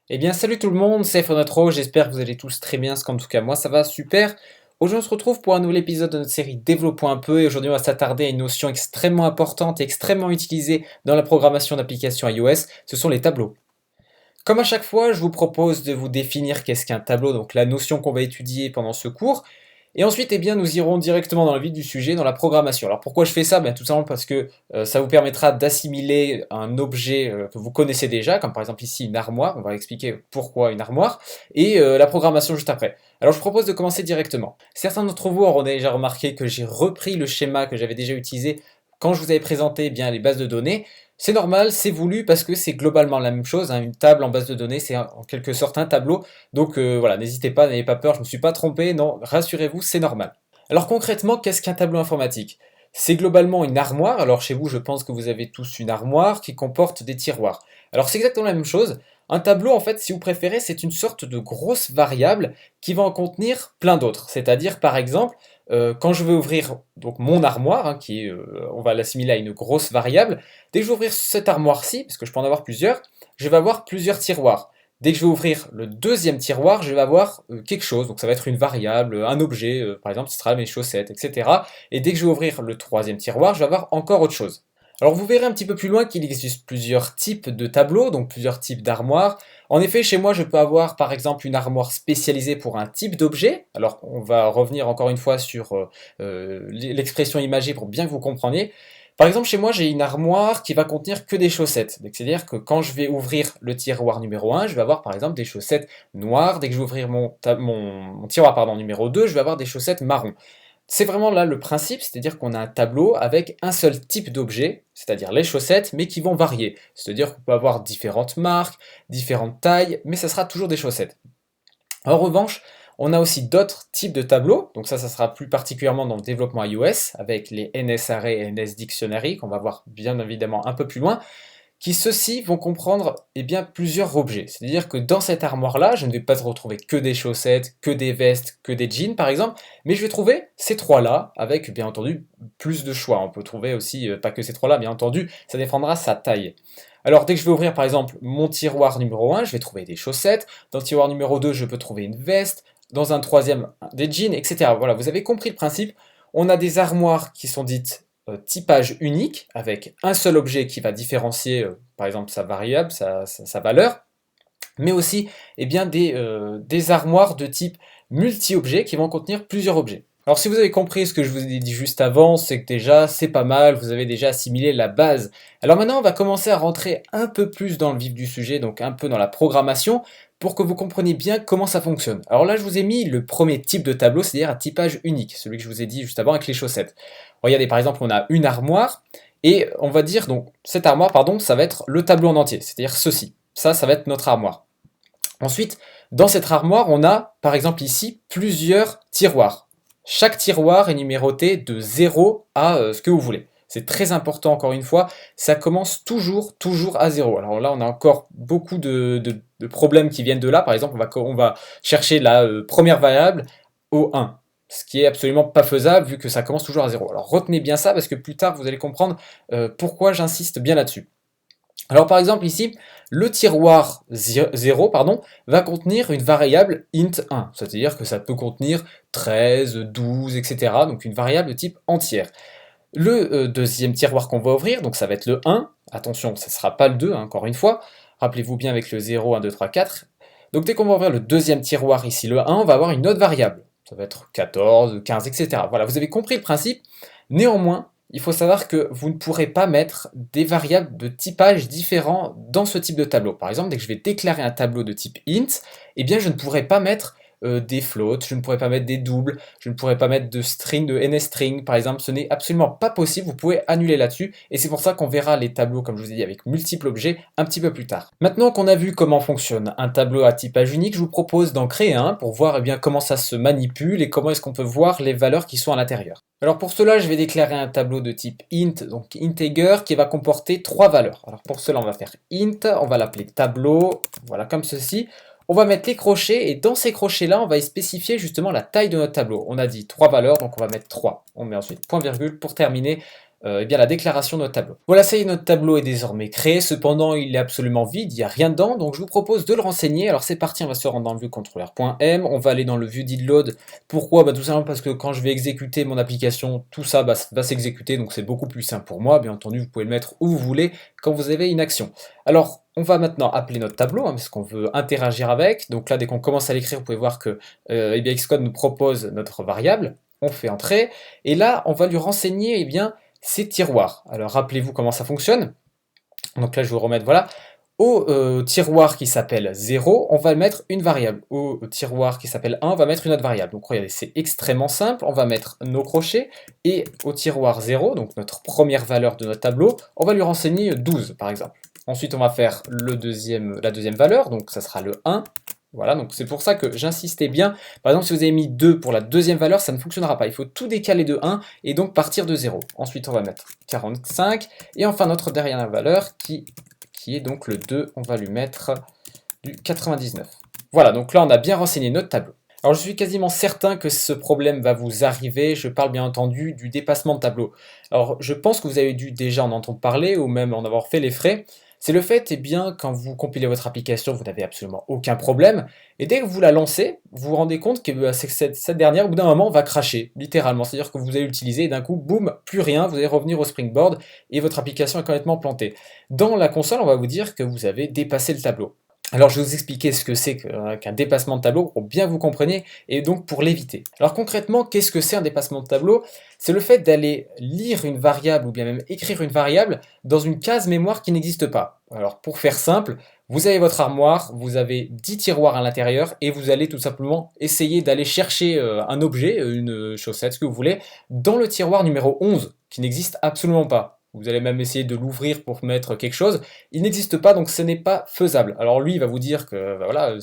Eh bien, salut tout le monde, c'est Fenotro, j'espère que vous allez tous très bien, parce qu'en tout cas, moi ça va super. Aujourd'hui, on se retrouve pour un nouvel épisode de notre série Développons un peu, et aujourd'hui, on va s'attarder à une notion extrêmement importante et extrêmement utilisée dans la programmation d'applications iOS, ce sont les tableaux. Comme à chaque fois, je vous propose de vous définir qu'est-ce qu'un tableau, donc la notion qu'on va étudier pendant ce cours, et ensuite, eh bien, nous irons directement dans le vif du sujet, dans la programmation. Alors pourquoi je fais ça? Tout simplement parce que ça vous permettra d'assimiler un objet que vous connaissez déjà, comme par exemple ici une armoire, on va expliquer pourquoi une armoire, et la programmation juste après. Alors je propose de commencer directement. Certains d'entre vous auront déjà remarqué que j'ai repris le schéma que j'avais déjà utilisé quand je vous avais présenté les bases de données. C'est normal, c'est voulu parce que c'est globalement la même chose, hein. Une table en base de données, c'est en quelque sorte un tableau. Donc voilà, n'hésitez pas, n'ayez pas peur, je ne me suis pas trompé, non, rassurez-vous, c'est normal. Alors concrètement, qu'est-ce qu'un tableau informatique? C'est globalement une armoire, alors chez vous je pense que vous avez tous une armoire qui comporte des tiroirs. Alors c'est exactement la même chose, un tableau en fait si vous préférez c'est une sorte de grosse variable qui va en contenir plein d'autres. C'est-à-dire par exemple, quand je vais ouvrir donc mon armoire, hein, on va l'assimiler à une grosse variable, dès que je vais ouvrir cette armoire-ci, parce que je peux en avoir plusieurs, je vais avoir plusieurs tiroirs. Dès que je vais ouvrir le deuxième tiroir, je vais avoir quelque chose, donc ça va être une variable, un objet, par exemple ce sera mes chaussettes, etc. Et dès que je vais ouvrir le troisième tiroir, je vais avoir encore autre chose. Alors vous verrez un petit peu plus loin qu'il existe plusieurs types de tableaux, donc plusieurs types d'armoires. En effet, chez moi, je peux avoir par exemple une armoire spécialisée pour un type d'objet. Alors on va revenir encore une fois sur l'expression imagée pour bien que vous compreniez. Par exemple, chez moi, j'ai une armoire qui va contenir que des chaussettes. C'est-à-dire que quand je vais ouvrir le tiroir numéro 1, je vais avoir par exemple des chaussettes noires. Dès que je vais ouvrir mon tiroir numéro 2, je vais avoir des chaussettes marron. C'est vraiment là le principe, c'est-à-dire qu'on a un tableau avec un seul type d'objet, c'est-à-dire les chaussettes, mais qui vont varier. C'est-à-dire qu'on peut avoir différentes marques, différentes tailles, mais ça sera toujours des chaussettes. En revanche, on a aussi d'autres types de tableaux, donc ça sera plus particulièrement dans le développement iOS, avec les NSArray et NSDictionary, qu'on va voir bien évidemment un peu plus loin, qui ceux-ci vont comprendre plusieurs objets. C'est-à-dire que dans cette armoire-là, je ne vais pas retrouver que des chaussettes, que des vestes, que des jeans par exemple, mais je vais trouver ces trois-là, avec bien entendu plus de choix. On peut trouver aussi, pas que ces trois-là, bien entendu, ça dépendra sa taille. Alors dès que je vais ouvrir par exemple mon tiroir numéro 1, je vais trouver des chaussettes, dans le tiroir numéro 2, je peux trouver une veste, dans un troisième, des jeans, etc. Voilà, vous avez compris le principe. On a des armoires qui sont dites typage unique, avec un seul objet qui va différencier, par exemple, sa variable, sa valeur, mais aussi des armoires de type multi-objet qui vont contenir plusieurs objets. Alors si vous avez compris ce que je vous ai dit juste avant, c'est que déjà c'est pas mal, vous avez déjà assimilé la base. Alors maintenant on va commencer à rentrer un peu plus dans le vif du sujet, donc un peu dans la programmation, pour que vous compreniez bien comment ça fonctionne. Alors là je vous ai mis le premier type de tableau, c'est-à-dire un typage unique, celui que je vous ai dit juste avant avec les chaussettes. Regardez par exemple on a une armoire, et on va dire donc cette armoire, pardon, ça va être le tableau en entier, c'est-à-dire ceci. Ça va être notre armoire. Ensuite, dans cette armoire, on a, par exemple ici, plusieurs tiroirs. Chaque tiroir est numéroté de 0 à ce que vous voulez. C'est très important, encore une fois, ça commence toujours à 0. Alors là, on a encore beaucoup de problèmes qui viennent de là. Par exemple, on va chercher la première variable au 1, ce qui est absolument pas faisable vu que ça commence toujours à 0. Alors retenez bien ça parce que plus tard, vous allez comprendre pourquoi j'insiste bien là-dessus. Alors par exemple ici, le tiroir 0 va contenir une variable int1, c'est-à-dire que ça peut contenir 13, 12, etc. Donc une variable de type entière. Le deuxième tiroir qu'on va ouvrir, donc ça va être le 1, attention, ça ne sera pas le 2, hein, encore une fois, rappelez-vous bien avec le 0, 1, 2, 3, 4. Donc dès qu'on va ouvrir le deuxième tiroir ici, le 1, on va avoir une autre variable, ça va être 14, 15, etc. Voilà, vous avez compris le principe. Néanmoins, il faut savoir que vous ne pourrez pas mettre des variables de typage différents dans ce type de tableau. Par exemple, dès que je vais déclarer un tableau de type int, eh bien je ne pourrai pas mettre des floats, je ne pourrais pas mettre des doubles, je ne pourrais pas mettre de string, de NSString par exemple, ce n'est absolument pas possible, vous pouvez annuler là-dessus, et c'est pour ça qu'on verra les tableaux, comme je vous ai dit, avec multiples objets un petit peu plus tard. Maintenant qu'on a vu comment fonctionne un tableau à typage unique, je vous propose d'en créer un pour voir comment ça se manipule et comment est-ce qu'on peut voir les valeurs qui sont à l'intérieur. Alors pour cela, je vais déclarer un tableau de type int, donc integer, qui va comporter 3 valeurs. Alors pour cela, on va faire int, on va l'appeler tableau, voilà comme ceci. On va mettre les crochets, et dans ces crochets-là, on va y spécifier justement la taille de notre tableau. On a dit 3 valeurs, donc on va mettre 3. On met ensuite point virgule pour terminer eh bien, la déclaration de notre tableau. Voilà, ça y est, notre tableau est désormais créé, cependant il est absolument vide, il n'y a rien dedans, donc je vous propose de le renseigner. Alors c'est parti, on va se rendre dans le viewcontroller.m, on va aller dans le viewDidLoad. Pourquoi? Tout simplement parce que quand je vais exécuter mon application, tout ça va s'exécuter, donc c'est beaucoup plus simple pour moi. Bien entendu, vous pouvez le mettre où vous voulez quand vous avez une action. Alors, on va maintenant appeler notre tableau, parce qu'on veut interagir avec. Donc là, dès qu'on commence à l'écrire, vous pouvez voir que eh bien, Xcode nous propose notre variable. On fait entrer, et là, on va lui renseigner eh bien, ces tiroirs. Alors rappelez-vous comment ça fonctionne. Donc là je vais vous remettre, voilà. Au tiroir qui s'appelle 0, on va mettre une variable. Au tiroir qui s'appelle 1, on va mettre une autre variable. Donc regardez, c'est extrêmement simple. On va mettre nos crochets. Et au tiroir 0, donc notre première valeur de notre tableau, on va lui renseigner 12 par exemple. Ensuite on va faire la deuxième valeur, donc ça sera le 1. Voilà, donc c'est pour ça que j'insistais bien. Par exemple, si vous avez mis 2 pour la deuxième valeur, ça ne fonctionnera pas. Il faut tout décaler de 1 et donc partir de 0. Ensuite, on va mettre 45. Et enfin, notre dernière valeur qui est donc le 2, on va lui mettre du 99. Voilà, donc là, on a bien renseigné notre tableau. Alors, je suis quasiment certain que ce problème va vous arriver. Je parle bien entendu du dépassement de tableau. Alors, je pense que vous avez dû déjà en entendre parler ou même en avoir fait les frais. C'est le fait, eh bien, quand vous compilez votre application, vous n'avez absolument aucun problème. Et dès que vous la lancez, vous vous rendez compte que cette dernière, au bout d'un moment, va cracher, littéralement. C'est-à-dire que vous allez l'utiliser et d'un coup, boum, plus rien, vous allez revenir au Springboard et votre application est complètement plantée. Dans la console, on va vous dire que vous avez dépassé le tableau. Alors je vais vous expliquer ce que c'est qu'un dépassement de tableau pour bien vous compreniez et donc pour l'éviter. Alors concrètement, qu'est-ce que c'est un dépassement de tableau? C'est le fait d'aller lire une variable ou bien même écrire une variable dans une case mémoire qui n'existe pas. Alors pour faire simple, vous avez votre armoire, vous avez 10 tiroirs à l'intérieur et vous allez tout simplement essayer d'aller chercher un objet, une chaussette, ce que vous voulez, dans le tiroir numéro 11 qui n'existe absolument pas. Vous allez même essayer de l'ouvrir pour mettre quelque chose. Il n'existe pas, donc ce n'est pas faisable. Alors lui, il va vous dire que voilà,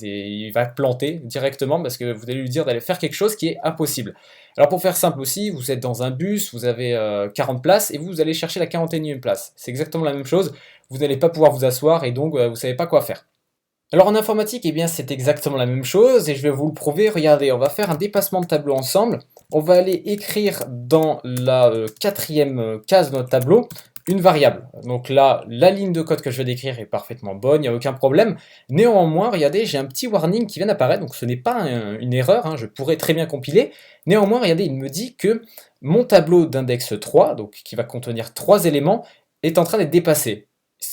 il va planter directement parce que vous allez lui dire d'aller faire quelque chose qui est impossible. Alors pour faire simple aussi, vous êtes dans un bus, vous avez 40 places et vous allez chercher la 41e place. C'est exactement la même chose. Vous n'allez pas pouvoir vous asseoir et donc vous ne savez pas quoi faire. Alors en informatique, eh bien c'est exactement la même chose et je vais vous le prouver. Regardez, on va faire un dépassement de tableau ensemble. On va aller écrire dans la quatrième case de notre tableau une variable. Donc là, la ligne de code que je vais décrire est parfaitement bonne, il n'y a aucun problème. Néanmoins, regardez, j'ai un petit warning qui vient d'apparaître, donc ce n'est pas une erreur, je pourrais très bien compiler. Néanmoins, regardez, il me dit que mon tableau d'index 3, donc qui va contenir 3 éléments, est en train d'être dépassé.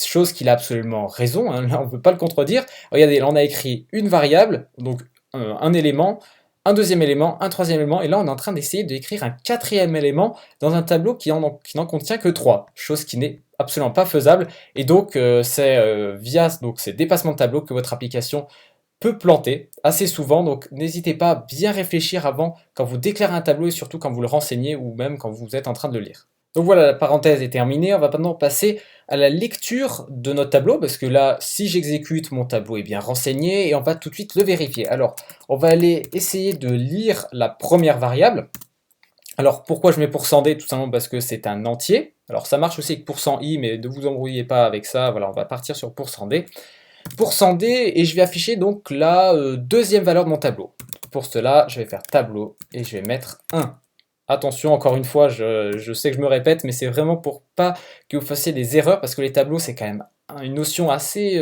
Chose qu'il a absolument raison, là on ne peut pas le contredire. Regardez, là on a écrit une variable, donc un élément, un deuxième élément, un troisième élément, et là on est en train d'essayer d'écrire un quatrième élément dans un tableau qui n'en contient que 3, chose qui n'est absolument pas faisable, et donc c'est via ces dépassements de tableau que votre application peut planter assez souvent, donc n'hésitez pas à bien réfléchir avant quand vous déclarez un tableau et surtout quand vous le renseignez ou même quand vous êtes en train de le lire. Donc voilà, la parenthèse est terminée, on va maintenant passer à la lecture de notre tableau, parce que là, si j'exécute, mon tableau est bien renseigné, et on va tout de suite le vérifier. Alors, on va aller essayer de lire la première variable. Alors, pourquoi je mets %d? Tout simplement parce que c'est un entier. Alors, ça marche aussi avec %i, mais ne vous embrouillez pas avec ça, voilà, on va partir sur %d. %d, et je vais afficher donc la deuxième valeur de mon tableau. Pour cela, je vais faire tableau, et je vais mettre 1. Attention, encore une fois, je sais que je me répète, mais c'est vraiment pour pas que vous fassiez des erreurs, parce que les tableaux, c'est quand même une notion assez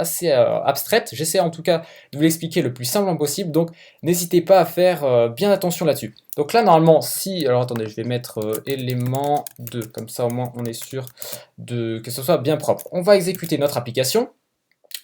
abstraite. J'essaie en tout cas de vous l'expliquer le plus simplement possible, donc n'hésitez pas à faire bien attention là-dessus. Donc là, normalement, si... Alors attendez, je vais mettre élément 2, comme ça au moins on est sûr que ce soit bien propre. On va exécuter notre application.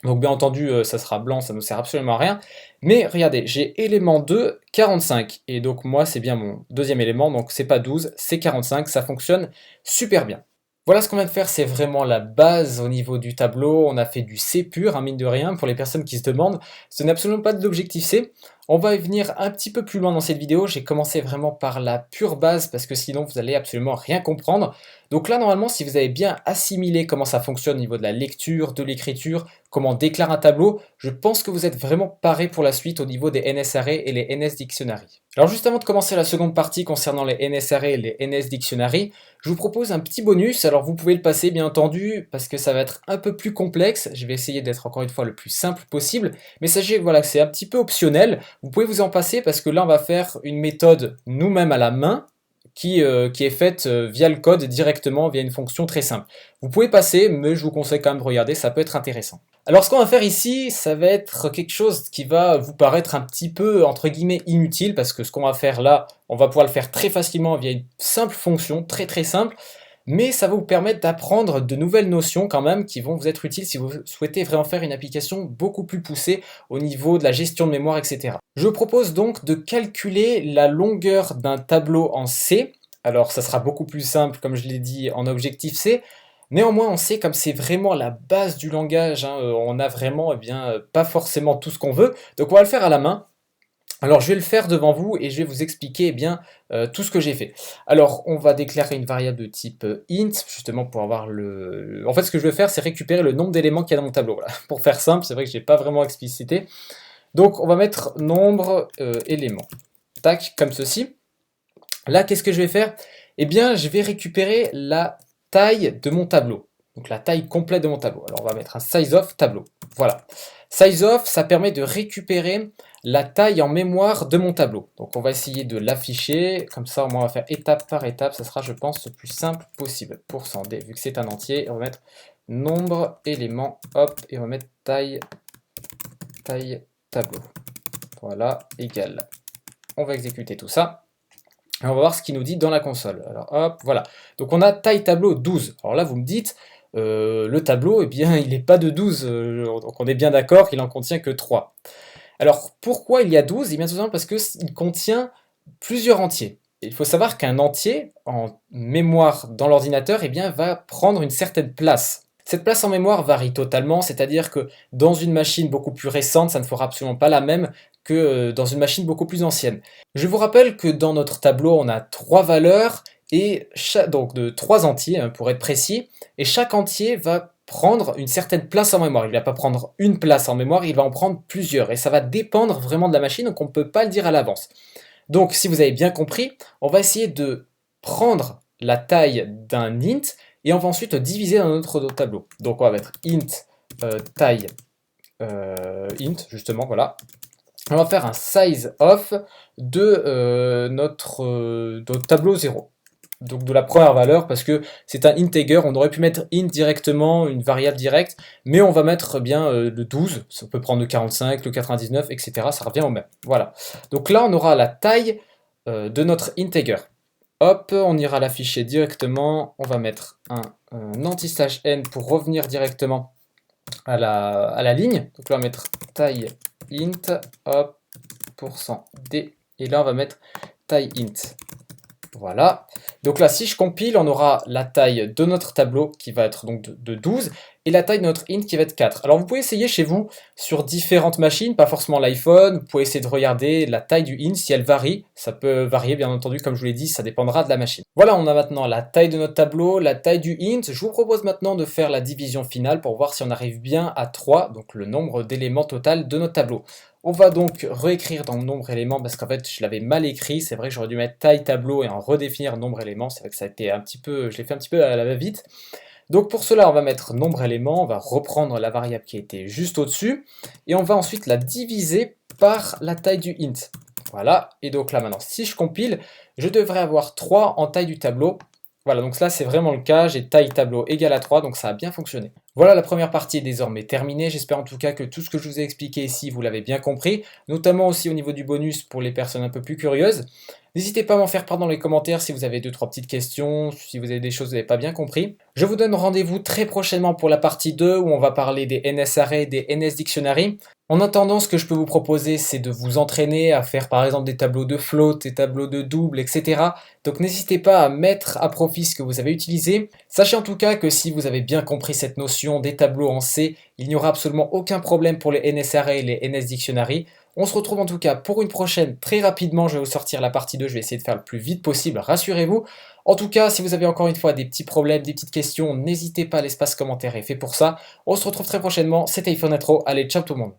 Donc bien entendu, ça sera blanc, ça ne sert absolument à rien. Mais regardez, j'ai élément 2, 45. Et donc moi, c'est bien mon deuxième élément, donc c'est pas 12, c'est 45, ça fonctionne super bien. Voilà ce qu'on vient de faire, c'est vraiment la base au niveau du tableau. On a fait du C pur, mine de rien, pour les personnes qui se demandent. Ce n'est absolument pas de l'objectif C. On va y venir un petit peu plus loin dans cette vidéo. J'ai commencé vraiment par la pure base, parce que sinon vous allez absolument rien comprendre. Donc là, normalement, si vous avez bien assimilé comment ça fonctionne au niveau de la lecture, de l'écriture, comment on déclare un tableau, je pense que vous êtes vraiment paré pour la suite au niveau des NSArray et les NS Dictionary. Alors juste avant de commencer la seconde partie concernant les NSArray et les NS Dictionary, je vous propose un petit bonus. Alors vous pouvez le passer bien entendu parce que ça va être un peu plus complexe. Je vais essayer d'être encore une fois le plus simple possible, mais sachez voilà, que c'est un petit peu optionnel. Vous pouvez vous en passer parce que là on va faire une méthode nous-mêmes à la main. qui est faite via le code directement, via une fonction très simple. Vous pouvez passer, mais je vous conseille quand même de regarder, ça peut être intéressant. Alors ce qu'on va faire ici, ça va être quelque chose qui va vous paraître un petit peu, entre guillemets, inutile, parce que ce qu'on va faire là, on va pouvoir le faire très facilement via une simple fonction, très très simple, mais ça va vous permettre d'apprendre de nouvelles notions quand même qui vont vous être utiles si vous souhaitez vraiment faire une application beaucoup plus poussée au niveau de la gestion de mémoire, etc. Je propose donc de calculer la longueur d'un tableau en C. Alors ça sera beaucoup plus simple, comme je l'ai dit, en Objective-C. Néanmoins, en C, comme c'est vraiment la base du langage, hein, on n'a vraiment pas forcément tout ce qu'on veut, donc on va le faire à la main. Alors je vais le faire devant vous et je vais vous expliquer tout ce que j'ai fait. Alors on va déclarer une variable de type int, justement pour avoir le... En fait ce que je vais faire c'est récupérer le nombre d'éléments qu'il y a dans mon tableau. Voilà. Pour faire simple, c'est vrai que je n'ai pas vraiment explicité. Donc on va mettre nombre éléments. Tac, comme ceci. Là qu'est-ce que je vais faire? Eh bien je vais récupérer la taille de mon tableau. Donc la taille complète de mon tableau. Alors on va mettre un size of tableau. Voilà. Size of, ça permet de récupérer la taille en mémoire de mon tableau. Donc on va essayer de l'afficher, comme ça au moins on va faire étape par étape, ça sera je pense le plus simple possible. %d, vu que c'est un entier, on va mettre nombre, élément, hop, et on va mettre taille tableau. Voilà, égal. On va exécuter tout ça. Et on va voir ce qu'il nous dit dans la console. Alors hop, voilà. Donc on a taille tableau 12. Alors là vous me dites, le tableau, eh bien il n'est pas de 12, donc on est bien d'accord qu'il en contient que 3. Alors pourquoi il y a 12? Eh bien tout simplement parce qu'il contient plusieurs entiers. Et il faut savoir qu'un entier en mémoire dans l'ordinateur eh bien, va prendre une certaine place. Cette place en mémoire varie totalement, c'est-à-dire que dans une machine beaucoup plus récente, ça ne fera absolument pas la même que dans une machine beaucoup plus ancienne. Je vous rappelle que dans notre tableau, on a 3 valeurs, et donc de 3 entiers hein, pour être précis, et chaque entier va prendre une certaine place en mémoire. Il ne va pas prendre une place en mémoire, il va en prendre plusieurs, et ça va dépendre vraiment de la machine, donc on ne peut pas le dire à l'avance. Donc si vous avez bien compris, on va essayer de prendre la taille d'un int, et on va ensuite le diviser dans notre tableau. Donc on va mettre int taille int, justement, voilà. On va faire un size of de notre tableau 0. Donc de la première valeur, parce que c'est un integer, on aurait pu mettre int directement, une variable directe, mais on va mettre bien le 12, ça peut prendre le 45, le 99, etc. Ça revient au même. Voilà. Donc là, on aura la taille de notre integer. Hop, on ira l'afficher directement, on va mettre un anti-slash n pour revenir directement à la ligne. Donc là, on va mettre taille int, hop, %d, et là, on va mettre taille int. Voilà. Donc là, si je compile, on aura la taille de notre tableau qui va être donc de 12 et la taille de notre int qui va être 4. Alors vous pouvez essayer chez vous sur différentes machines, pas forcément l'iPhone, vous pouvez essayer de regarder la taille du int si elle varie. Ça peut varier bien entendu, comme je vous l'ai dit, ça dépendra de la machine. Voilà, on a maintenant la taille de notre tableau, la taille du int. Je vous propose maintenant de faire la division finale pour voir si on arrive bien à 3, donc le nombre d'éléments total de notre tableau. On va donc réécrire dans nombre éléments parce qu'en fait je l'avais mal écrit, c'est vrai que j'aurais dû mettre taille tableau et en redéfinir nombre éléments, c'est vrai que ça a été un petit peu, je l'ai fait un petit peu à la va-vite. Donc pour cela on va mettre nombre éléments, on va reprendre la variable qui était juste au-dessus et on va ensuite la diviser par la taille du int. Voilà, et donc là maintenant si je compile, je devrais avoir 3 en taille du tableau. Voilà, donc là c'est vraiment le cas, j'ai taille tableau égale à 3, donc ça a bien fonctionné. Voilà, la première partie est désormais terminée, j'espère en tout cas que tout ce que je vous ai expliqué ici, vous l'avez bien compris, notamment aussi au niveau du bonus pour les personnes un peu plus curieuses. N'hésitez pas à m'en faire part dans les commentaires si vous avez 2-3 petites questions, si vous avez des choses que vous n'avez pas bien compris. Je vous donne rendez-vous très prochainement pour la partie 2 où on va parler des NS-Array, des NS-Dictionary. En attendant, ce que je peux vous proposer, c'est de vous entraîner à faire par exemple des tableaux de float, des tableaux de double, etc. Donc n'hésitez pas à mettre à profit ce que vous avez utilisé. Sachez en tout cas que si vous avez bien compris cette notion des tableaux en C, il n'y aura absolument aucun problème pour les NS-Array et les NS-Dictionary. On se retrouve en tout cas pour une prochaine très rapidement, je vais vous sortir la partie 2, je vais essayer de faire le plus vite possible, rassurez-vous. En tout cas, si vous avez encore une fois des petits problèmes, des petites questions, n'hésitez pas, l'espace commentaire est fait pour ça. On se retrouve très prochainement, c'était iPhone Intro, allez ciao tout le monde.